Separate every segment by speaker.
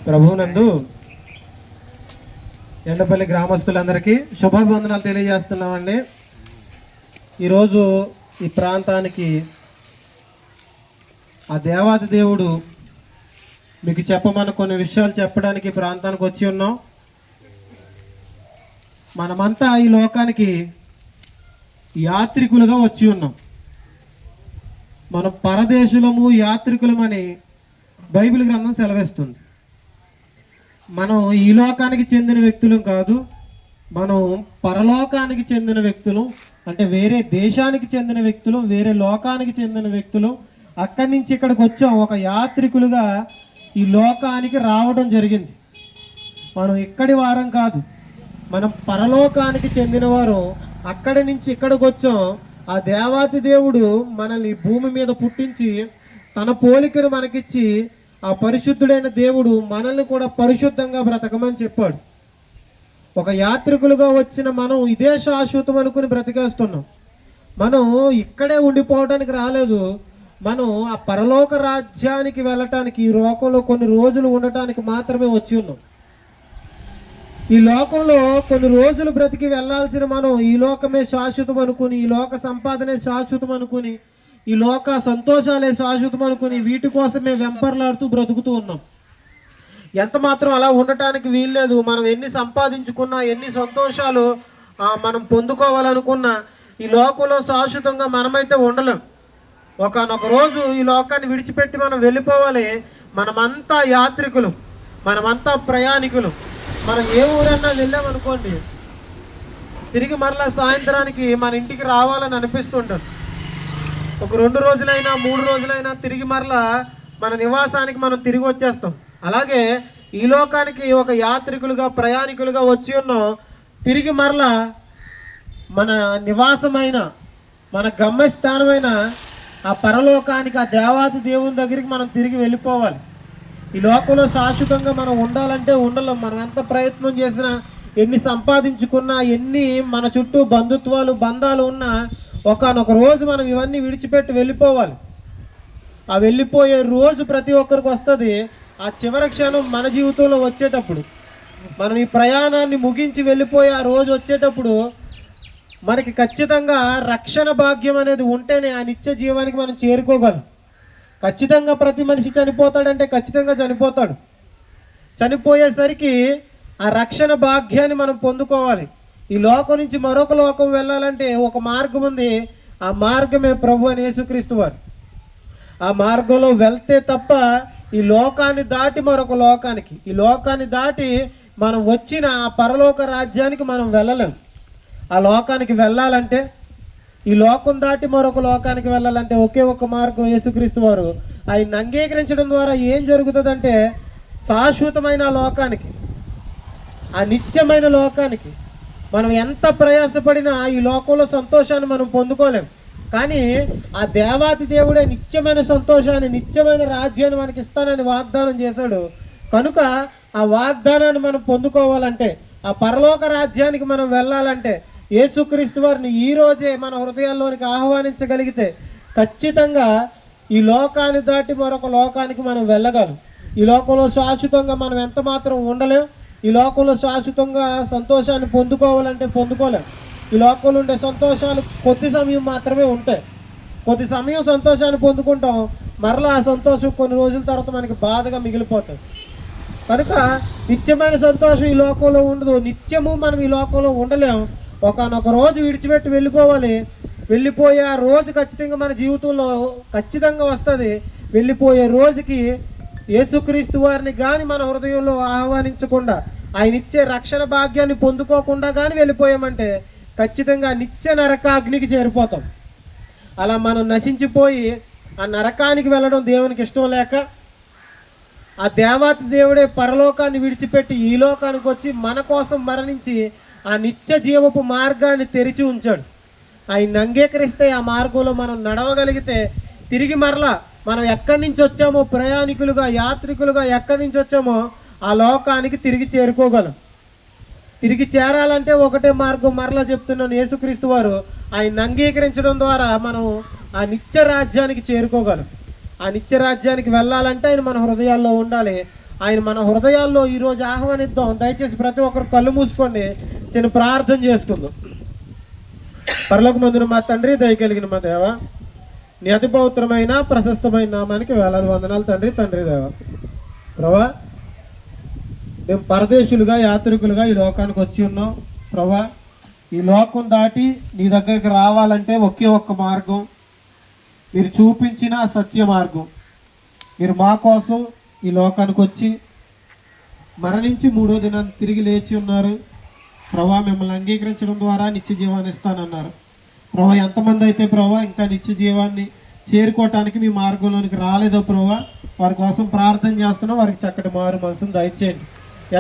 Speaker 1: ప్రభువునందు ఎండపల్లి గ్రామస్తులందరికీ శుభాభివందనాలు తెలియజేస్తున్నామండి. ఈరోజు ఈ ప్రాంతానికి ఆ దేవాది దేవుడు మీకు చెప్పమని కొన్ని విషయాలు చెప్పడానికి ఈ ప్రాంతానికి వచ్చి ఉన్నాం. మనమంతా ఈ లోకానికి యాత్రికులుగా వచ్చి ఉన్నాం. మనం పరదేశులము యాత్రికులమని బైబిల్ గ్రంథం సెలవిస్తుంది. మనం ఈ లోకానికి చెందిన వ్యక్తులం కాదు, మనం పరలోకానికి చెందిన వ్యక్తులు. అంటే వేరే దేశానికి చెందిన వ్యక్తులు, వేరే లోకానికి చెందిన వ్యక్తులు. అక్కడి నుంచి ఇక్కడికి వచ్చాం, ఒక యాత్రికులుగా ఈ లోకానికి రావడం జరిగింది. మనం ఇక్కడి వారం కాదు, మనం పరలోకానికి చెందినవారు. అక్కడి నుంచి ఇక్కడికి వచ్చాం. ఆ దేవాతి దేవుడు మనల్ని భూమి మీద పుట్టించి తన పోలికను మనకిచ్చి ఆ పరిశుద్ధుడైన దేవుడు మనల్ని కూడా పరిశుద్ధంగా బ్రతకమని చెప్పాడు. ఒక యాత్రికులుగా వచ్చిన మనం ఇదే శాశ్వతం అనుకుని బ్రతికేస్తున్నాం. మనం ఇక్కడే ఉండిపోవడానికి రాలేదు, మనం ఆ పరలోక రాజ్యానికి వెళ్ళటానికి, ఈ లోకంలో కొన్ని రోజులు ఉండటానికి మాత్రమే వచ్చి ఉన్నాం. ఈ లోకంలో కొన్ని రోజులు బ్రతికి వెళ్ళాల్సిన మనం ఈ లోకమే శాశ్వతం అనుకుని, ఈ లోక సంపాదనే శాశ్వతం అనుకుని, ఈ లోక సంతోషాలే శాశ్వతం అనుకుని వీటి కోసమే వెంపర్లాడుతూ బ్రతుకుతూ ఉన్నాం. ఎంత మాత్రం అలా ఉండటానికి వీల్లేదు. మనం ఎన్ని సంపాదించుకున్నా, ఎన్ని సంతోషాలు మనం పొందుకోవాలనుకున్నా ఈ లోకంలో శాశ్వతంగా మనమైతే ఉండలేం. ఒకనొక రోజు ఈ లోకాన్ని విడిచిపెట్టి మనం వెళ్ళిపోవాలి. మనమంతా యాత్రికులు, మనమంతా ప్రయాణికులు. మనం ఏ ఊరన్నా వెళ్ళామనుకోండి, తిరిగి మరలా సాయంత్రానికి మన ఇంటికి రావాలని అనిపిస్తుంటుంది. ఒక 2 రోజులైనా 3 రోజులైనా తిరిగి మరలా మన నివాసానికి మనం తిరిగి వచ్చేస్తాం. అలాగే ఈ లోకానికి ఒక యాత్రికులుగా, ప్రయాణికులుగా వచ్చి ఉన్నాం. తిరిగి మరలా మన నివాసమైన, మన గమ్యస్థానమైన ఆ పరలోకానికి, ఆ దేవాది దేవుని దగ్గరికి మనం తిరిగి వెళ్ళిపోవాలి. ఈ లోకంలో శాశ్వతంగా మనం ఉండాలంటే ఉండలేం. మనం ఎంత ప్రయత్నం చేసినా, ఎన్ని సంపాదించుకున్నా, ఎన్ని మన చుట్టూ బంధుత్వాలు, బంధాలు ఉన్నా ఒకనొక రోజు మనం ఇవన్నీ విడిచిపెట్టి వెళ్ళిపోవాలి. ఆ వెళ్ళిపోయే రోజు ప్రతి ఒక్కరికి వస్తుంది. ఆ చివరి క్షణం మన జీవితంలో వచ్చేటప్పుడు, మనం ఈ ప్రయాణాన్ని ముగించి వెళ్ళిపోయే ఆ రోజు వచ్చేటప్పుడు మనకి ఖచ్చితంగా రక్షణ భాగ్యం అనేది ఉంటేనే ఆ నిత్య జీవానికి మనం చేరుకోగలం. ఖచ్చితంగా ప్రతి మనిషి చనిపోతాడంటే ఖచ్చితంగా చనిపోతాడు. చనిపోయేసరికి ఆ రక్షణ భాగ్యాన్ని మనం పొందుకోవాలి. ఈ లోకం నుంచి మరొక లోకం వెళ్ళాలంటే ఒక మార్గం ఉంది. ఆ మార్గమే ప్రభు అని యేసుక్రీస్తు వారు. ఆ మార్గంలో వెళ్తే తప్ప ఈ లోకాన్ని దాటి మరొక లోకానికి, ఈ లోకాన్ని దాటి మనం వచ్చిన ఆ పరలోక రాజ్యానికి మనం వెళ్ళలేం. ఆ లోకానికి వెళ్ళాలంటే, ఈ లోకం దాటి మరొక లోకానికి వెళ్ళాలంటే ఒకే ఒక మార్గం యేసుక్రీస్తు వారు. ఆయన అంగీకరించడం ద్వారా ఏం జరుగుతుందంటే, శాశ్వతమైన లోకానికి, ఆ నిత్యమైన లోకానికి మనం ఎంత ప్రయాసపడినా ఈ లోకంలో సంతోషాన్ని మనం పొందుకోలేం. కానీ ఆ దేవాతి దేవుడే నిత్యమైన సంతోషాన్ని, నిత్యమైన రాజ్యాన్ని మనకి ఇస్తానని వాగ్దానం చేశాడు. కనుక ఆ వాగ్దానాన్ని మనం పొందుకోవాలంటే, ఆ పరలోక రాజ్యానికి మనం వెళ్ళాలంటే యేసుక్రీస్తు వారిని ఈరోజే మన హృదయాల్లోనికి ఆహ్వానించగలిగితే ఖచ్చితంగా ఈ లోకాన్ని దాటి మరొక లోకానికి మనం వెళ్ళగలం. ఈ లోకంలో శాశ్వతంగా మనం ఎంత మాత్రం ఉండలేం. ఈ లోకంలో శాశ్వతంగా సంతోషాన్ని పొందుకోవాలంటే పొందుకోలేం. ఈ లోకంలో ఉండే సంతోషాలు కొద్ది సమయం మాత్రమే ఉంటాయి. కొద్ది సమయం సంతోషాన్ని పొందుకుంటాం, మరలా ఆ సంతోషం కొన్ని రోజుల తర్వాత మనకి బాధగా మిగిలిపోతుంది. కనుక నిత్యమైన సంతోషం ఈ లోకంలో ఉండదు. నిత్యము మనం ఈ లోకంలో ఉండలేం. ఒకనొక రోజు విడిచిపెట్టి వెళ్ళిపోవాలి. వెళ్ళిపోయే ఆ రోజు ఖచ్చితంగా మన జీవితంలో ఖచ్చితంగా వస్తుంది. వెళ్ళిపోయే రోజుకి యేసుక్రీస్తు వారిని కానీ మన హృదయంలో ఆహ్వానించకుండా, ఆయన ఇచ్చే రక్షణ భాగ్యాన్ని పొందుకోకుండా కానీ వెళ్ళిపోయామంటే ఖచ్చితంగా నిత్య నరకాగ్నికి చేరిపోతాం. అలా మనం నశించిపోయి ఆ నరకానికి వెళ్ళడం దేవునికి ఇష్టం లేక, ఆ దేవాతి దేవుడే పరలోకాన్ని విడిచిపెట్టి ఈ లోకానికి వచ్చి మన కోసం మరణించి ఆ నిత్య జీవపు మార్గాన్ని తెరిచి ఉంచాడు. ఆయన అంగీకరిస్తే ఆ మార్గంలో మనం నడవగలిగితే తిరిగి మరలా మనం ఎక్కడి నుంచి వచ్చామో, ప్రయాణికులుగా, యాత్రికులుగా ఎక్కడి నుంచి వచ్చామో ఆ లోకానికి తిరిగి చేరుకోగలం. తిరిగి చేరాలంటే ఒకటే మార్గం, మరలా చెప్తున్నాను, యేసుక్రీస్తు వారు ఆయన అంగీకరించడం ద్వారా మనం ఆ నిత్య రాజ్యానికి చేరుకోగలం. ఆ నిత్య రాజ్యానికి వెళ్ళాలంటే ఆయన మన హృదయాల్లో ఉండాలి. ఆయన మన హృదయాల్లో ఈరోజు ఆహ్వానిద్దాం. దయచేసి ప్రతి ఒక్కరు కళ్ళు మూసుకోండి, చిన్న ప్రార్థన చేసుకుందాం. పరలోకమందున మా తండ్రి, దయ కలిగిన మా దేవ, నీ అతి పవిత్రమైన ప్రశస్తమైన నామానికి వేలాది వందనాలు తండ్రి. తండ్రి దేవ, ప్రభా, మేము పరదేశులుగా యాత్రికులుగా ఈ లోకానికి వచ్చి ఉన్నాం ప్రభా. ఈ లోకం దాటి నీ దగ్గరికి రావాలంటే ఒకే ఒక్క మార్గం, మీరు చూపించిన సత్య మార్గం. మీరు మా కోసం ఈ లోకానికి వచ్చి మరణించి 3వ దినాన్ని తిరిగి లేచి ఉన్నారు ప్రభా. మిమ్మల్ని అంగీకరించడం ద్వారా నిత్య జీవాన్ని ఇస్తానన్నారు ప్రభా. ఎంతమంది అయితే ప్రభా ఇంకా నిత్య జీవాన్ని చేరుకోవటానికి మీ మార్గంలోనికి రాలేదో ప్రభా, వారి కోసం ప్రార్థన చేస్తున్నాం. వారికి చక్కటి మారు మనసును దయచేయండి.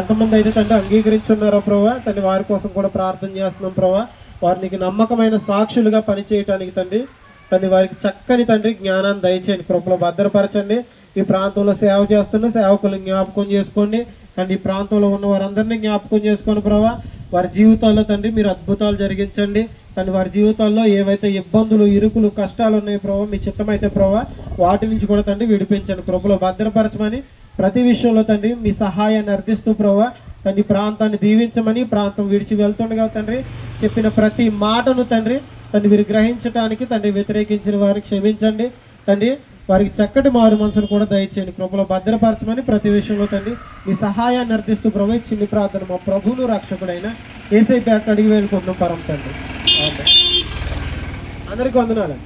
Speaker 1: ఎంతమంది అయితే తండ్రి అంగీకరించున్నారో ప్రభా, తండ్రి వారి కోసం కూడా ప్రార్థన చేస్తున్నాం ప్రభా. వారికి నమ్మకమైన సాక్షులుగా పనిచేయటానికి తండ్రి వారికి చక్కని తండ్రి జ్ఞానాన్ని దయచేయండి, కృపలో భద్రపరచండి. ఈ ప్రాంతంలో సేవ చేస్తున్న సేవకులను జ్ఞాపకం చేసుకోండి తండ్రి. ఈ ప్రాంతంలో ఉన్న వారందరినీ జ్ఞాపకం చేసుకోండి ప్రభా. వారి జీవితాల్లో తండ్రి మీరు అద్భుతాలు జరిగించండి తండ్రి. వారి జీవితాల్లో ఏవైతే ఇబ్బందులు, ఇరుకులు, కష్టాలు ఉన్నాయో ప్రభావ, మీ చిత్తమైతే ప్రభావ వాటి నుంచి కూడా తండ్రి విడిపించండి, కృపలో భద్రపరచమని ప్రతి విషయంలో తండ్రి మీ సహాయాన్ని అర్థిస్తూ ప్రభావ తండ్రి ప్రాంతాన్ని దీవించమని, ప్రాంతం విడిచి వెళ్తుండగా తండ్రి చెప్పిన ప్రతి మాటను తండ్రి వీరు గ్రహించడానికి తండ్రి వ్యతిరేకించిన వారికి క్షమించండి తండ్రి. వారికి చక్కటి మారు మనసును కూడా దయచేయండి, కృపలో భద్రపరచమని ప్రతి విషయంలో తండ్రి మీ సహాయాన్ని అర్థిస్తూ ప్రభు చిన్ని ప్రార్థన మా ప్రభువును రక్షకుడైన యేసయ్య పేరట అడిగి వేడుకుంటున్నాం పరమ తండ్రి. అందరికీ వందనాలు.